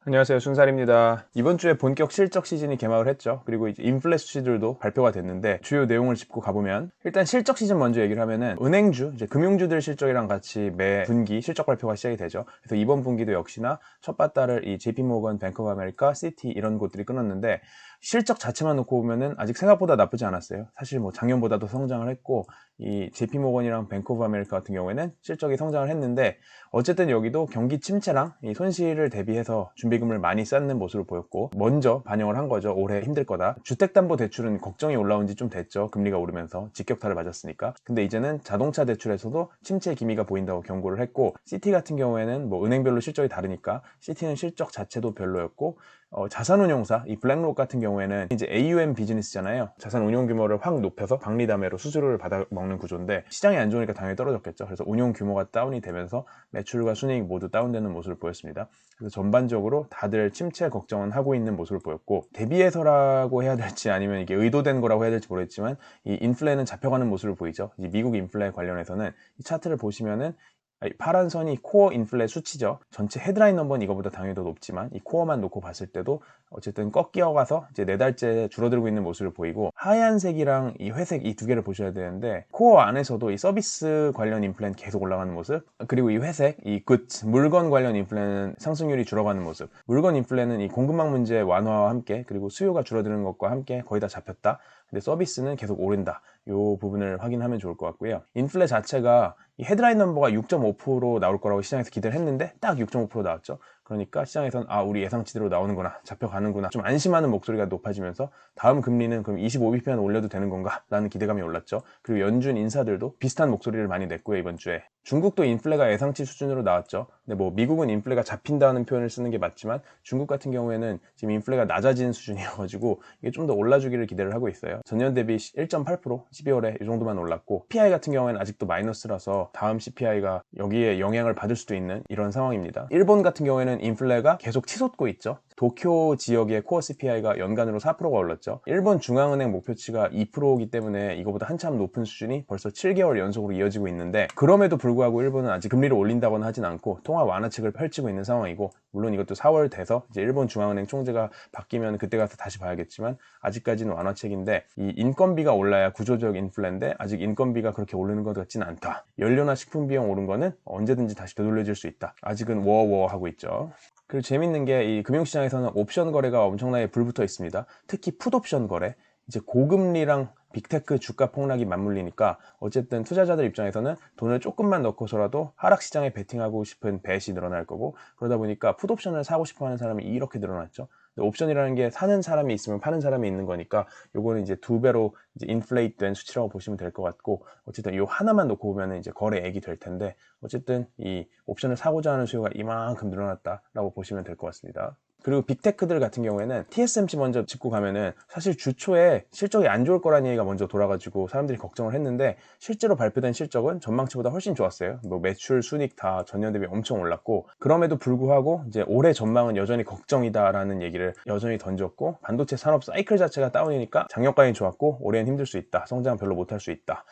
안녕하세요, 순살입니다. 이번 주에 본격 실적 시즌이 개막을 했죠. 그리고 이제 인플레 수치들도 발표가 됐는데 주요 내용을 짚고 가보면 일단 실적 시즌 먼저 얘기를 하면은 은행주, 이제 금융주들 실적이랑 같이 매 분기 실적 발표가 시작이 되죠. 그래서 이번 분기도 역시나 첫 바다를 이 JP모건, 뱅크 오브 아메리카, 시티 이런 곳들이 끊었는데 실적 자체만 놓고 보면은 아직 생각보다 나쁘지 않았어요. 사실 뭐 작년보다도 성장을 했고 이 JP모건이랑 뱅크 오브 아메리카 같은 경우에는 실적이 성장을 했는데 어쨌든 여기도 경기 침체랑 이 손실을 대비해서 준비금을 많이 쌓는 모습을 보였고 먼저 반영을 한 거죠. 올해 힘들 거다. 주택담보대출은 걱정이 올라온 지 좀 됐죠. 금리가 오르면서 직격탄을 맞았으니까. 근데 이제는 자동차 대출에서도 침체 기미가 보인다고 경고를 했고 시티 같은 경우에는 뭐 은행별로 실적이 다르니까 시티는 실적 자체도 별로였고 자산운용사, 이 블랙록 같은 경우에는 이제 AUM 비즈니스잖아요. 자산운용 규모를 확 높여서 박리담회로 수수료를 받아 먹는 구조인데 시장이 안 좋으니까 당연히 떨어졌겠죠. 그래서 운용 규모가 다운이 되면서 매출과 순이익 모두 다운되는 모습을 보였습니다. 그래서 전반적으로 다들 침체 걱정은 하고 있는 모습을 보였고 대비해서라고 해야 될지 아니면 이게 의도된 거라고 해야 될지 모르겠지만 이 인플레는 잡혀가는 모습을 보이죠. 이 미국 인플레 관련해서는 이 차트를 보시면은 파란 선이 코어 인플레 수치죠. 전체 헤드라인 넘버는 이거보다 당연히 더 높지만 이 코어만 놓고 봤을 때도 어쨌든 꺾여가서 이제 4달째 줄어들고 있는 모습을 보이고 하얀색이랑 이 회색 이 두 개를 보셔야 되는데 코어 안에서도 이 서비스 관련 인플레는 계속 올라가는 모습 그리고 이 회색 이 goods 물건 관련 인플레는 상승률이 줄어가는 모습 물건 인플레는 이 공급망 문제 완화와 함께 그리고 수요가 줄어드는 것과 함께 거의 다 잡혔다. 근데 서비스는 계속 오른다. 이 부분을 확인하면 좋을 것 같고요. 인플레 자체가 이 헤드라인 넘버가 6.5% 나올 거라고 시장에서 기대를 했는데 딱 6.5% 나왔죠. 그러니까 시장에선 우리 예상치대로 나오는구나, 잡혀가는구나, 좀 안심하는 목소리가 높아지면서 다음 금리는 그럼 25bp만 올려도 되는 건가? 라는 기대감이 올랐죠. 그리고 연준 인사들도 비슷한 목소리를 많이 냈고요, 이번 주에. 중국도 인플레가 예상치 수준으로 나왔죠. 근데 뭐 미국은 인플레가 잡힌다는 표현을 쓰는 게 맞지만 중국 같은 경우에는 지금 인플레가 낮아지는 수준이어가지고 이게 좀 더 올라주기를 기대를 하고 있어요. 전년 대비 1.8% 12월에 이 정도만 올랐고 PPI 같은 경우에는 아직도 마이너스라서 다음 CPI가 여기에 영향을 받을 수도 있는 이런 상황입니다. 일본 같은 경우에는 인플레가 계속 치솟고 있죠. 도쿄 지역의 코어 CPI가 연간으로 4%가 올랐죠. 일본 중앙은행 목표치가 2%이기 때문에 이거보다 한참 높은 수준이 벌써 7개월 연속으로 이어지고 있는데 그럼에도 불구하고 일본은 아직 금리를 올린다거나 하진 않고 통화 완화책을 펼치고 있는 상황이고 물론 이것도 4월 돼서 이제 일본 중앙은행 총재가 바뀌면 그때 가서 다시 봐야겠지만 아직까지는 완화책인데 이 인건비가 올라야 구조적 인플레인데 아직 인건비가 그렇게 오르는 것 같지는 않다. 연료나 식품 비용 오른 거는 언제든지 다시 되돌려질 수 있다. 아직은 워워 하고 있죠. 그리고 재밌는 게 이 금융시장에서는 옵션 거래가 엄청나게 불붙어 있습니다. 특히 풋옵션 거래. 이제 고금리랑 빅테크 주가 폭락이 맞물리니까 어쨌든 투자자들 입장에서는 돈을 조금만 넣고서라도 하락시장에 베팅하고 싶은 벳이 늘어날 거고 그러다 보니까 풋옵션을 사고 싶어 하는 사람이 이렇게 늘어났죠. 옵션이라는 게 사는 사람이 있으면 파는 사람이 있는 거니까 요거는 이제 2배로 이제 인플레이트 된 수치라고 보시면 될 것 같고 어쨌든 요 하나만 놓고 보면 이제 거래액이 될 텐데 어쨌든 이 옵션을 사고자 하는 수요가 이만큼 늘어났다라고 보시면 될 것 같습니다. 그리고 빅테크들 같은 경우에는 TSMC 먼저 짚고 가면은 사실 주초에 실적이 안 좋을 거라는 얘기가 먼저 돌아가지고 사람들이 걱정을 했는데 실제로 발표된 실적은 전망치보다 훨씬 좋았어요. 뭐 매출, 순익 다 전년 대비 엄청 올랐고 그럼에도 불구하고 이제 올해 전망은 여전히 걱정이다라는 얘기를 여전히 던졌고 반도체 산업 사이클 자체가 다운이니까 작년까지는 좋았고 올해는 힘들 수 있다. 성장 별로 못할 수 있다.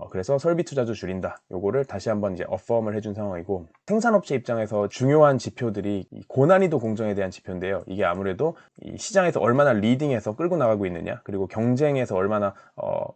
그래서 설비 투자도 줄인다. 요거를 다시 한번 이제 어펌을 해준 상황이고 생산업체 입장에서 중요한 지표들이 고난이도 공정에 대한 지표인데요. 이게 아무래도 이 시장에서 얼마나 리딩해서 끌고 나가고 있느냐 그리고 경쟁에서 얼마나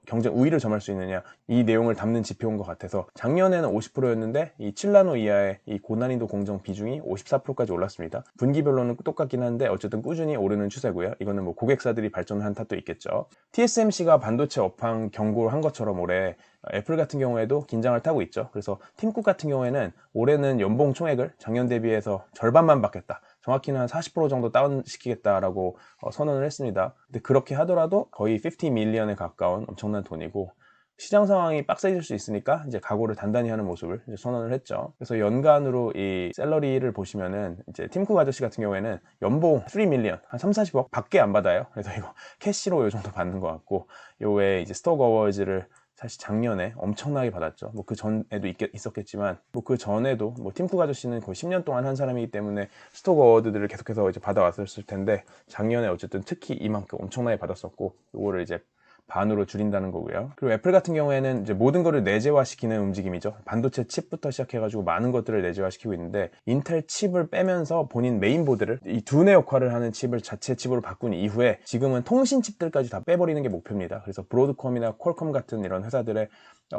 경쟁 우위를 점할 수 있느냐 이 내용을 담는 지표인 것 같아서 작년에는 50%였는데 이 7나노 이하의 이 고난이도 공정 비중이 54%까지 올랐습니다. 분기별로는 똑같긴 한데 어쨌든 꾸준히 오르는 추세고요. 이거는 뭐 고객사들이 발전을 한 탓도 있겠죠. TSMC가 반도체 업황 경고를 한 것처럼 올해 애플 같은 경우에도 긴장을 타고 있죠. 그래서 팀쿡 같은 경우에는 올해는 연봉 총액을 작년 대비해서 절반만 받겠다. 정확히는 한 40% 정도 다운시키겠다라고 선언을 했습니다. 근데 그렇게 하더라도 거의 50 밀리언에 가까운 엄청난 돈이고 시장 상황이 빡세질 수 있으니까 이제 각오를 단단히 하는 모습을 이제 선언을 했죠. 그래서 연간으로 이 샐러리를 보시면은 이제 팀쿡 아저씨 같은 경우에는 연봉 3 밀리언 한 3, 40억 밖에 안 받아요. 그래서 이거 캐시로 요 정도 받는 것 같고 요 외에 이제 스톡 어워즈를 사실 작년에 엄청나게 받았죠. 뭐 그 전에도 있었겠지만 뭐 그 전에도 뭐 팀쿡 아저씨는 거의 10년 동안 한 사람이기 때문에 스톡 어워드들을 계속해서 이제 받아왔었을 텐데 작년에 어쨌든 특히 이만큼 엄청나게 받았었고 요거를 이제 반으로 줄인다는 거고요. 그리고 애플 같은 경우에는 이제 모든 거를 내재화시키는 움직임이죠. 반도체 칩부터 시작해가지고 많은 것들을 내재화시키고 있는데 인텔 칩을 빼면서 본인 메인보드를 이 두뇌 역할을 하는 칩을 자체 칩으로 바꾼 이후에 지금은 통신 칩들까지 다 빼버리는 게 목표입니다. 그래서 브로드컴이나 퀄컴 같은 이런 회사들의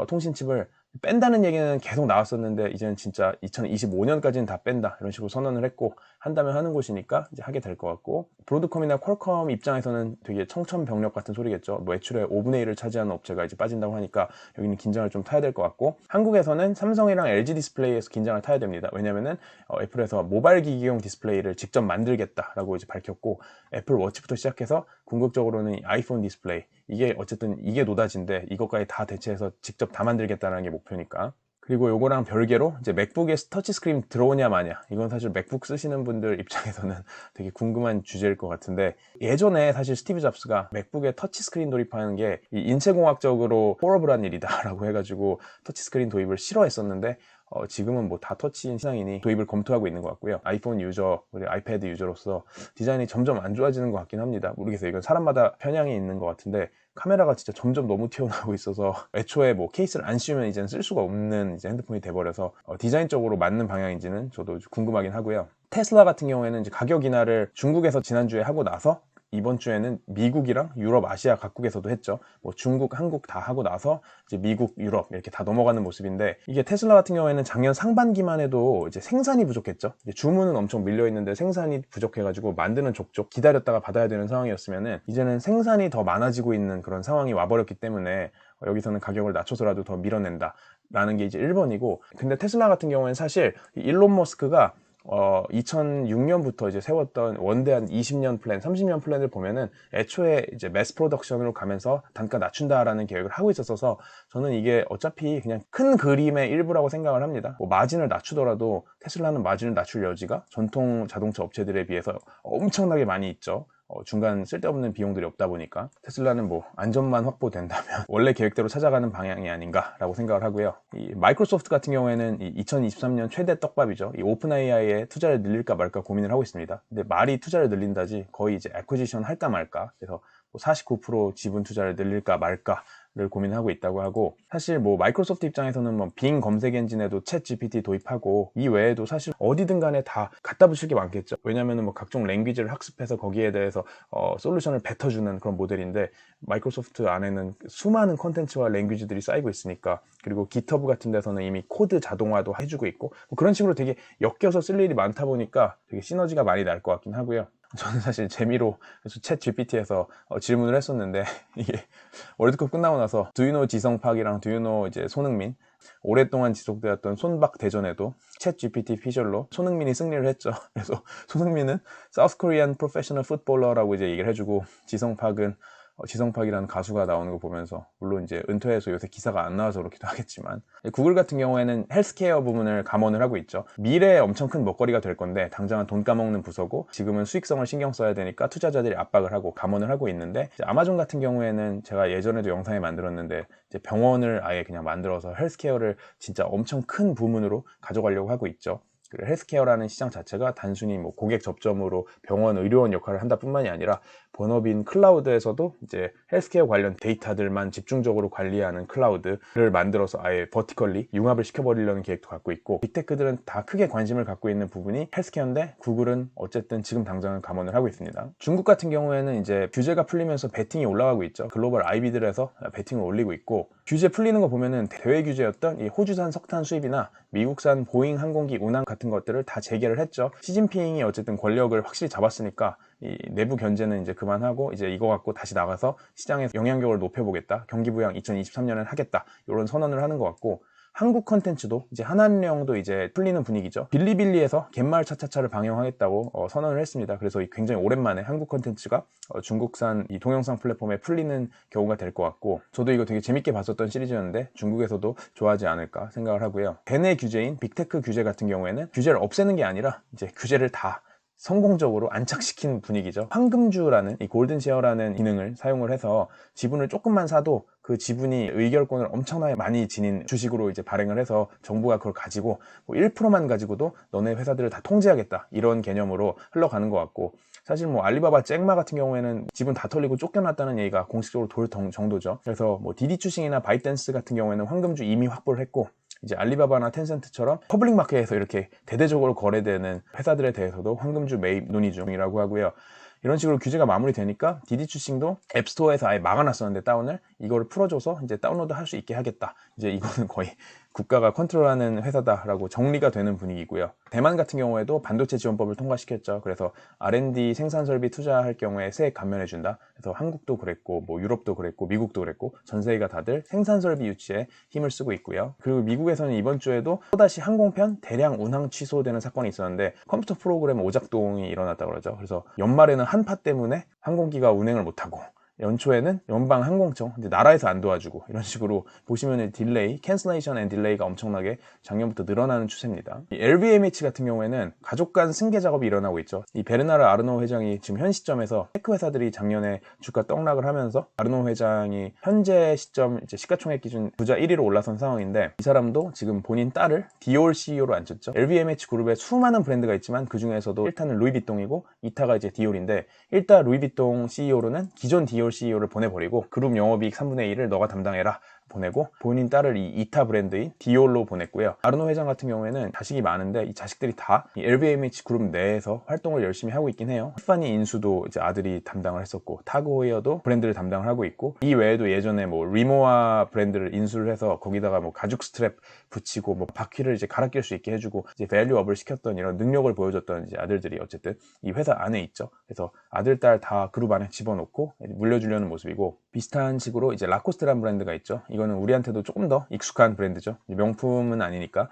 통신 칩을 뺀다는 얘기는 계속 나왔었는데 이제는 진짜 2025년까지는 다 뺀다 이런 식으로 선언을 했고 한다면 하는 곳이니까 이제 하게 될 것 같고 브로드컴이나 퀄컴 입장에서는 되게 청천벽력 같은 소리겠죠. 뭐 매출의 5분의 1을 차지하는 업체가 이제 빠진다고 하니까 여기는 긴장을 좀 타야 될 것 같고 한국에서는 삼성이랑 LG 디스플레이에서 긴장을 타야 됩니다. 왜냐면은 애플에서 모바일 기기용 디스플레이를 직접 만들겠다라고 이제 밝혔고 애플 워치부터 시작해서 궁극적으로는 아이폰 디스플레이 이게 어쨌든 이게 노다지인데 이것까지 다 대체해서 직접 다 만들겠다는 게 목표니까. 그리고 요거랑 별개로 이제 맥북에 터치 스크린 들어오냐 마냐 이건 사실 맥북 쓰시는 분들 입장에서는 되게 궁금한 주제일 것 같은데 예전에 사실 스티브 잡스가 맥북에 터치 스크린 도입하는 게 이 인체공학적으로 호러블한 일이다 라고 해가지고 터치 스크린 도입을 싫어했었는데 지금은 뭐 다 터치인 시장이니 도입을 검토하고 있는 것 같고요. 아이폰 유저, 그리고 아이패드 유저로서 디자인이 점점 안 좋아지는 것 같긴 합니다. 모르겠어요. 이건 사람마다 편향이 있는 것 같은데 카메라가 진짜 점점 너무 튀어나오고 있어서 애초에 뭐 케이스를 안 씌우면 이제는 쓸 수가 없는 이제 핸드폰이 돼버려서 디자인적으로 맞는 방향인지는 저도 궁금하긴 하고요. 테슬라 같은 경우에는 이제 가격 인하를 중국에서 지난주에 하고 나서 이번 주에는 미국이랑 유럽, 아시아 각국에서도 했죠. 뭐 중국, 한국 다 하고 나서 이제 미국, 유럽 이렇게 다 넘어가는 모습인데 이게 테슬라 같은 경우에는 작년 상반기만 해도 이제 생산이 부족했죠. 이제 주문은 엄청 밀려 있는데 생산이 부족해가지고 만드는 족족 기다렸다가 받아야 되는 상황이었으면은 이제는 생산이 더 많아지고 있는 그런 상황이 와버렸기 때문에 여기서는 가격을 낮춰서라도 더 밀어낸다 라는 게 이제 1번이고 근데 테슬라 같은 경우에는 사실 일론 머스크가 2006년부터 이제 세웠던 원대한 20년 플랜, 30년 플랜을 보면은 애초에 이제 매스 프로덕션으로 가면서 단가 낮춘다라는 계획을 하고 있었어서 저는 이게 어차피 그냥 큰 그림의 일부라고 생각을 합니다. 뭐 마진을 낮추더라도 테슬라는 마진을 낮출 여지가 전통 자동차 업체들에 비해서 엄청나게 많이 있죠. 중간 쓸데없는 비용들이 없다 보니까 테슬라는 뭐 안전만 확보된다면 원래 계획대로 찾아가는 방향이 아닌가라고 생각을 하고요. 이 마이크로소프트 같은 경우에는 이 2023년 최대 떡밥이죠. 이 오픈 AI에 투자를 늘릴까 말까 고민을 하고 있습니다. 근데 말이 투자를 늘린다지 거의 이제 애퀴지션 할까 말까 그래서 49% 지분 투자를 늘릴까 말까 를 고민하고 있다고 하고 사실 뭐 마이크로소프트 입장에서는 뭐 빙 검색 엔진에도 챗 GPT 도입하고 이 외에도 사실 어디든 간에 다 갖다 붙일 게 많겠죠. 왜냐면은 뭐 각종 랭귀지를 학습해서 거기에 대해서 솔루션을 뱉어주는 그런 모델인데 마이크로소프트 안에는 수많은 컨텐츠와 랭귀지들이 쌓이고 있으니까 그리고 기터브 같은 데서는 이미 코드 자동화도 해주고 있고 뭐 그런 식으로 되게 엮여서 쓸 일이 많다 보니까 되게 시너지가 많이 날 것 같긴 하고요. 저는 사실 재미로 챗 GPT에서 질문을 했었는데 이게 월드컵 끝나고 나서 Do you know 지성팍이랑 Do you know 이제 손흥민 오랫동안 지속되었던 손박 대전에도 챗 GPT 피셜로 손흥민이 승리를 했죠. 그래서 손흥민은 South Korean Professional Footballer라고 이제 얘기를 해주고 지성팍이라는 가수가 나오는 거 보면서 물론 이제 은퇴해서 요새 기사가 안 나와서 그렇기도 하겠지만 구글 같은 경우에는 헬스케어 부문을 감원을 하고 있죠. 미래에 엄청 큰 먹거리가 될 건데 당장은 돈 까먹는 부서고 지금은 수익성을 신경 써야 되니까 투자자들이 압박을 하고 감원을 하고 있는데 아마존 같은 경우에는 제가 예전에도 영상에 만들었는데 이제 병원을 아예 그냥 만들어서 헬스케어를 진짜 엄청 큰 부문으로 가져가려고 하고 있죠. 헬스케어라는 시장 자체가 단순히 뭐 고객 접점으로 병원, 의료원 역할을 한다 뿐만이 아니라 본업인 클라우드에서도 이제 헬스케어 관련 데이터들만 집중적으로 관리하는 클라우드를 만들어서 아예 버티컬리 융합을 시켜버리려는 계획도 갖고 있고 빅테크들은 다 크게 관심을 갖고 있는 부분이 헬스케어인데 구글은 어쨌든 지금 당장은 감원을 하고 있습니다. 중국 같은 경우에는 이제 규제가 풀리면서 베팅이 올라가고 있죠. 글로벌 IB들에서 베팅을 올리고 있고 규제 풀리는 거 보면은 대외 규제였던 이 호주산 석탄 수입이나 미국산 보잉 항공기 운항 같은 것들을 다 재개를 했죠. 시진핑이 어쨌든 권력을 확실히 잡았으니까 이 내부 견제는 이제 그만하고 이제 이거 갖고 다시 나가서 시장에서 영향력을 높여보겠다. 경기 부양 2023년엔 하겠다. 이런 선언을 하는 것 같고 한국 컨텐츠도 이제 한한령도 이제 풀리는 분위기죠. 빌리빌리에서 갯마을 차차차를 방영하겠다고 선언을 했습니다. 그래서 굉장히 오랜만에 한국 컨텐츠가 중국산 이 동영상 플랫폼에 풀리는 경우가 될 것 같고 저도 이거 되게 재밌게 봤었던 시리즈였는데 중국에서도 좋아하지 않을까 생각을 하고요. 대내 규제인 빅테크 규제 같은 경우에는 규제를 없애는 게 아니라 이제 규제를 다 성공적으로 안착시킨 분위기죠. 황금주라는 이 골든셰어라는 기능을 사용을 해서 지분을 조금만 사도 그 지분이 의결권을 엄청나게 많이 지닌 주식으로 이제 발행을 해서 정부가 그걸 가지고 뭐 1%만 가지고도 너네 회사들을 다 통제하겠다, 이런 개념으로 흘러가는 것 같고, 사실 뭐 알리바바 잭마 같은 경우에는 지분 다 털리고 쫓겨났다는 얘기가 공식적으로 돌 정도죠. 그래서 뭐 디디 추싱이나 바이댄스 같은 경우에는 황금주 이미 확보를 했고, 이제 알리바바나 텐센트처럼 퍼블릭 마켓에서 이렇게 대대적으로 거래되는 회사들에 대해서도 황금주 매입 논의 중이라고 하고요. 이런 식으로 규제가 마무리되니까 디디 추싱도 앱스토어에서 아예 막아놨었는데 다운을, 이거를 풀어줘서 이제 다운로드 할 수 있게 하겠다. 이제 이거는 거의 국가가 컨트롤하는 회사다라고 정리가 되는 분위기고요. 대만 같은 경우에도 반도체 지원법을 통과시켰죠. 그래서 R&D 생산 설비 투자할 경우에 세액 감면해준다. 그래서 한국도 그랬고, 뭐 유럽도 그랬고, 미국도 그랬고, 전 세계가 다들 생산 설비 유치에 힘을 쓰고 있고요. 그리고 미국에서는 이번 주에도 또다시 항공편 대량 운항 취소되는 사건이 있었는데 컴퓨터 프로그램 오작동이 일어났다고 그러죠. 그래서 연말에는 한파 때문에 항공기가 운행을 못하고, 연초에는 연방항공청, 나라에서 안 도와주고, 이런 식으로 보시면 딜레이, 캔슬레이션 앤 딜레이가 엄청나게 작년부터 늘어나는 추세입니다. 이 LVMH 같은 경우에는 가족 간 승계 작업이 일어나고 있죠. 이 베르나르 아르노 회장이 지금 현 시점에서 테크 회사들이 작년에 주가 떡락을 하면서 아르노 회장이 현재 시점 이제 시가총액 기준 부자 1위로 올라선 상황인데, 이 사람도 지금 본인 딸을 디올 CEO로 앉혔죠. LVMH 그룹에 수많은 브랜드가 있지만 그 중에서도 1타는 루이비통이고 2타가 이제 디올인데, 1타 루이비통 CEO로는 기존 디올 CEO를 보내버리고 그룹 영업이익 3분의 1을 너가 담당해라 보내고, 본인 딸을 이 2타 브랜드인 디올로 보냈고요. 아르노 회장 같은 경우에는 자식이 많은데 이 자식들이 다 이 LVMH 그룹 내에서 활동을 열심히 하고 있긴 해요. 티파니 인수도 이제 아들이 담당을 했었고, 타그웨어도 브랜드를 담당을 하고 있고, 이 외에도 예전에 뭐 리모아 브랜드를 인수를 해서 거기다가 뭐 가죽 스트랩 붙이고 뭐 바퀴를 이제 갈아 낄 수 있게 해주고 이제 밸류업을 시켰던 이런 능력을 보여줬던 이제 아들들이 어쨌든 이 회사 안에 있죠. 그래서 아들, 딸 다 그룹 안에 집어넣고 물려주려는 모습이고, 비슷한 식으로 이제 라코스테라는 브랜드가 있죠. 이거는 우리한테도 조금 더 익숙한 브랜드죠. 명품은 아니니까.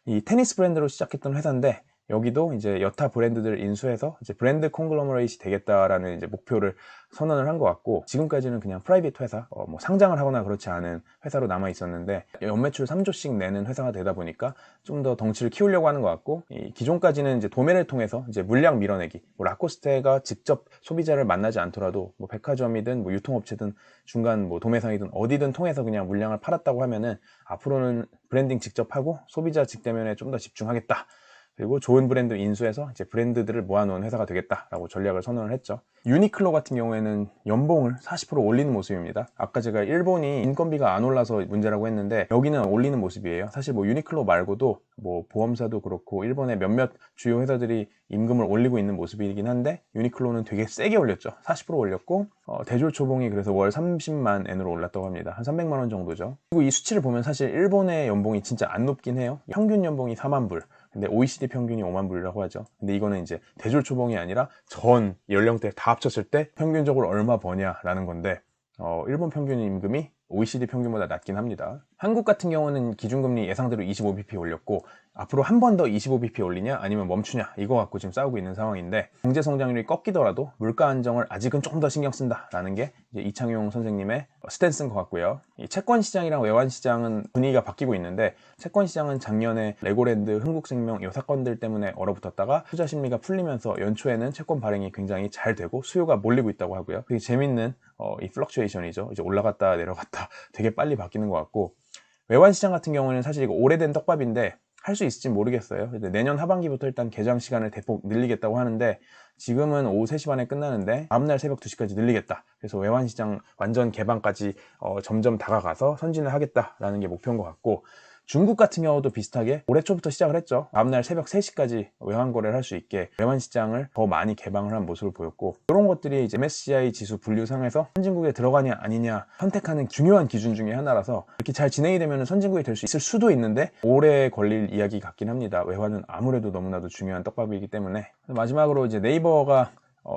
이 테니스 브랜드로 시작했던 회사인데, 여기도 이제 여타 브랜드들을 인수해서 이제 브랜드 콩글로머레이트이 되겠다라는 이제 목표를 선언을 한 것 같고, 지금까지는 그냥 프라이빗 회사, 뭐 상장을 하거나 그렇지 않은 회사로 남아 있었는데, 연매출 3조씩 내는 회사가 되다 보니까 좀 더 덩치를 키우려고 하는 것 같고, 이 기존까지는 이제 도매를 통해서 이제 물량 밀어내기, 뭐 라코스테가 직접 소비자를 만나지 않더라도 뭐 백화점이든 뭐 유통업체든 중간 뭐 도매상이든 어디든 통해서 그냥 물량을 팔았다고 하면은, 앞으로는 브랜딩 직접 하고 소비자 직대면에 좀 더 집중하겠다. 그리고 좋은 브랜드 인수해서 이제 브랜드들을 모아놓은 회사가 되겠다라고 전략을 선언을 했죠. 유니클로 같은 경우에는 연봉을 40% 올리는 모습입니다. 아까 제가 일본이 인건비가 안 올라서 문제라고 했는데, 여기는 올리는 모습이에요. 사실 뭐 유니클로 말고도 뭐 보험사도 그렇고 일본의 몇몇 주요 회사들이 임금을 올리고 있는 모습이긴 한데, 유니클로는 되게 세게 올렸죠. 40% 올렸고, 대졸초봉이 그래서 월 30만 엔으로 올랐다고 합니다. 한 300만 원 정도죠. 그리고 이 수치를 보면 사실 일본의 연봉이 진짜 안 높긴 해요. 평균 연봉이 4만 불. 근데 OECD 평균이 5만 불이라고 하죠. 근데 이거는 이제 대졸초봉이 아니라 전 연령대 다 합쳤을 때 평균적으로 얼마 버냐라는 건데, 일본 평균 임금이 OECD 평균보다 낮긴 합니다. 한국 같은 경우는 기준금리 예상대로 25bp 올렸고, 앞으로 한 번 더 25bp 올리냐 아니면 멈추냐, 이거 갖고 지금 싸우고 있는 상황인데, 경제 성장률이 꺾이더라도 물가 안정을 아직은 조금 더 신경 쓴다라는 게 이제 이창용 선생님의 스탠스인 것 같고요. 이 채권 시장이랑 외환 시장은 분위기가 바뀌고 있는데, 채권 시장은 작년에 레고랜드, 흥국생명 이 사건들 때문에 얼어붙었다가 투자 심리가 풀리면서 연초에는 채권 발행이 굉장히 잘 되고 수요가 몰리고 있다고 하고요. 되게 재밌는 이 플럭추에이션이죠. 이제 올라갔다 내려갔다 되게 빨리 바뀌는 것 같고, 외환 시장 같은 경우는 사실 이거 오래된 떡밥인데 할 수 있을지 모르겠어요. 내년 하반기부터 일단 개장 시간을 대폭 늘리겠다고 하는데, 지금은 오후 3시 반에 끝나는데 다음날 새벽 2시까지 늘리겠다. 그래서 외환 시장 완전 개방까지 점점 다가가서 선진을 하겠다라는 게 목표인 것 같고, 중국 같은 경우도 비슷하게 올해 초부터 시작을 했죠. 다음날 새벽 3시까지 외환 거래를 할 수 있게 외환 시장을 더 많이 개방을 한 모습을 보였고, 이런 것들이 이제 MSCI 지수 분류상에서 선진국에 들어가냐 아니냐 선택하는 중요한 기준 중에 하나라서, 이렇게 잘 진행이 되면 선진국이 될 수 있을 수도 있는데 오래 걸릴 이야기 같긴 합니다. 외환은 아무래도 너무나도 중요한 떡밥이기 때문에. 마지막으로 이제 네이버가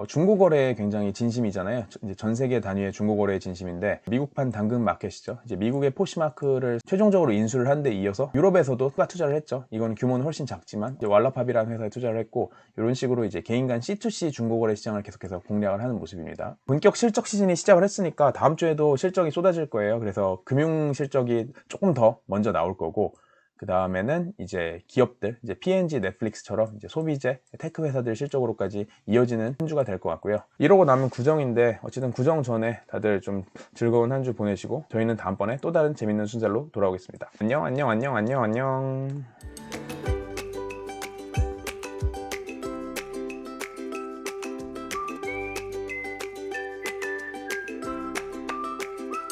중고 거래에 굉장히 진심이잖아요. 이제 전 세계 단위의 중고 거래의 진심인데, 미국판 당근 마켓이죠. 이제 미국의 포시마크를 최종적으로 인수를 한 데 이어서 유럽에서도 추가 투자를 했죠. 이건 규모는 훨씬 작지만 이제 왈라팝이라는 회사에 투자를 했고, 이런 식으로 이제 개인 간 C2C 중고 거래 시장을 계속해서 공략을 하는 모습입니다. 본격 실적 시즌이 시작을 했으니까 다음 주에도 실적이 쏟아질 거예요. 그래서 금융 실적이 조금 더 먼저 나올 거고, 그 다음에는 이제 기업들, 이제 P&G, 넷플릭스처럼 이제 소비재, 테크 회사들 실적으로까지 이어지는 한 주가 될 것 같고요. 이러고 나면 구정인데 어쨌든 구정 전에 다들 좀 즐거운 한 주 보내시고 저희는 다음번에 또 다른 재밌는 순살로 돌아오겠습니다. 안녕, 안녕, 안녕, 안녕, 안녕.